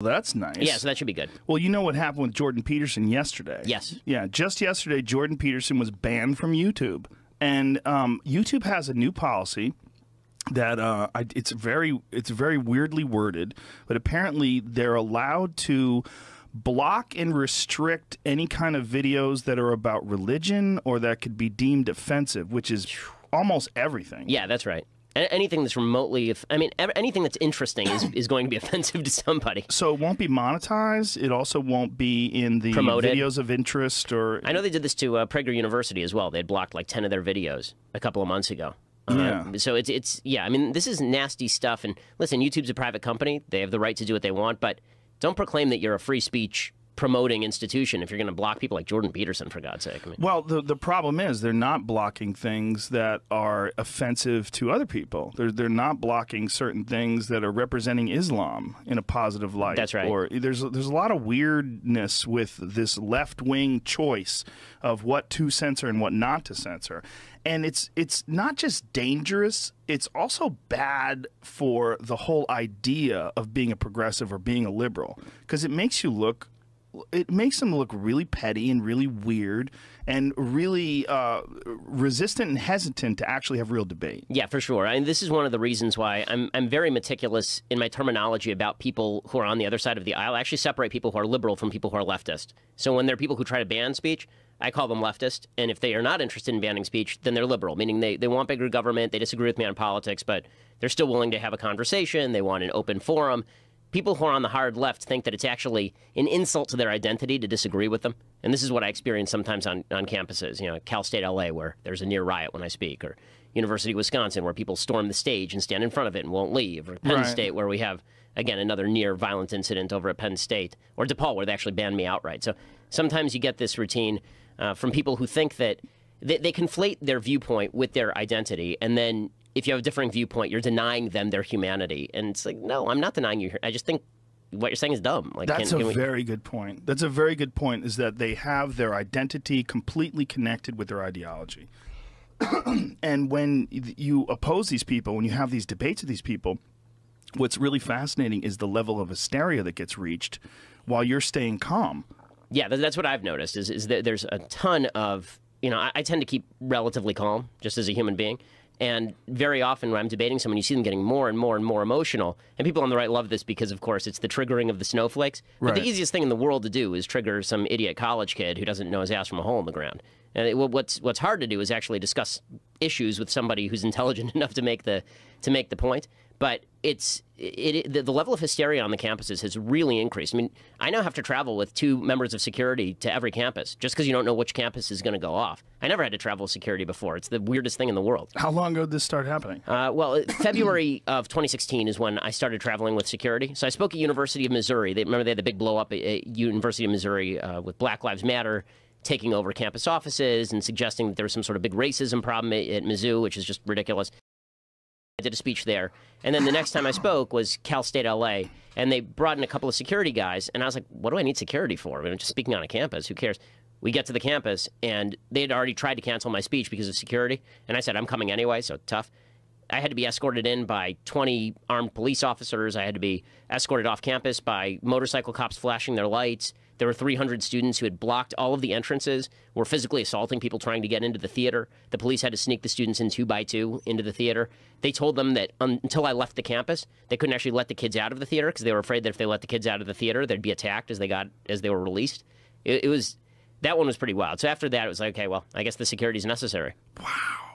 That's nice. Yeah, so that should be good. Well, you know what happened with Jordan Peterson yesterday? Yes. Yeah, just yesterday, Jordan Peterson was banned from YouTube. And YouTube has a new policy that it's very weirdly worded, but apparently they're allowed to block and restrict any kind of videos that are about religion or that could be deemed offensive, which is almost everything. Yeah, that's right. Anything that's remotely, anything that's interesting is going to be offensive to somebody. So it won't be monetized. It also won't be in the Promoted. videos of interest. Or I know they did this to Prager University as well. They had blocked like 10 of their videos a couple of months ago. Yeah. So it's yeah. I mean, this is nasty stuff. And listen, YouTube's a private company. They have the right to do what they want. But don't proclaim that you're a free speech promoting institution if you're going to block people like Jordan Peterson, for God's sake. I mean, well, the problem is they're not blocking things that are offensive to other people. They're not blocking certain things that are representing Islam in a positive light. That's right. Or there's a lot of weirdness with this left-wing choice of what to censor and what not to censor. And it's not just dangerous, it's also bad for the whole idea of being a progressive or being a liberal, because it makes them look really petty and really weird and really resistant and hesitant to actually have real debate. yeah, for sure. And this is one of the reasons why I'm very meticulous in my terminology about people who are on the other side of the aisle. I actually separate people who are liberal from people who are leftist. So when there are people who try to ban speech, I call them leftist. And if they are not interested in banning speech, then they're liberal, meaning they want bigger government, they disagree with me on politics, but they're still willing to have a conversation, they want an open forum. People who are on the hard left think that it's actually an insult to their identity to disagree with them. And this is what I experience sometimes on campuses, Cal State LA, where there's a near riot when I speak, or University of Wisconsin, where people storm the stage and stand in front of it and won't leave, or Penn State, where we have, again, another near violent incident over at Penn State, or DePaul, where they actually banned me outright. So sometimes you get this routine from people who think that they conflate their viewpoint with their identity, and then if you have a differing viewpoint, you're denying them their humanity. And it's like, no, I'm not denying you. I just think what you're saying is dumb. Like, That's a very good point. That's a very good point, is that they have their identity completely connected with their ideology. And when you oppose these people, when you have these debates with these people, what's really fascinating is the level of hysteria that gets reached while you're staying calm. Yeah, that's what I've noticed, is that there's a ton of, I tend to keep relatively calm, just as a human being. And very often when I'm debating someone, you see them getting more and more and more emotional. And people on the right love this because, of course, it's the triggering of the snowflakes. But the easiest thing in the world to do is trigger some idiot college kid who doesn't know his ass from a hole in the ground. And what's hard to do is actually discuss issues with somebody who's intelligent enough to make the point. But the level of hysteria on the campuses has really increased. I mean, I now have to travel with 2 members of security to every campus, just because you don't know which campus is going to go off. I never had to travel with security before. It's the weirdest thing in the world. How long ago did this start happening? Well, February of 2016 is when I started traveling with security. So I spoke at University of Missouri. Remember they had the big blow-up at University of Missouri with Black Lives Matter taking over campus offices and suggesting that there was some sort of big racism problem at Mizzou, which is just ridiculous. I did a speech there. And then the next time I spoke was Cal State LA, and they brought in a couple of security guys, and I was like, what do I need security for? I mean, I'm just speaking on a campus. Who cares? We get to the campus, and they had already tried to cancel my speech because of security, and I said, I'm coming anyway, so tough. I had to be escorted in by 20 armed police officers. I had to be escorted off campus by motorcycle cops flashing their lights. There were 300 students who had blocked all of the entrances, were physically assaulting people trying to get into the theater. The police had to sneak the students in 2 by 2 into the theater. They told them that until I left the campus, they couldn't actually let the kids out of the theater because they were afraid that if they let the kids out of the theater, they'd be attacked as they were released. That one was pretty wild. So after that, it was like, okay, well, I guess the security is necessary. Wow.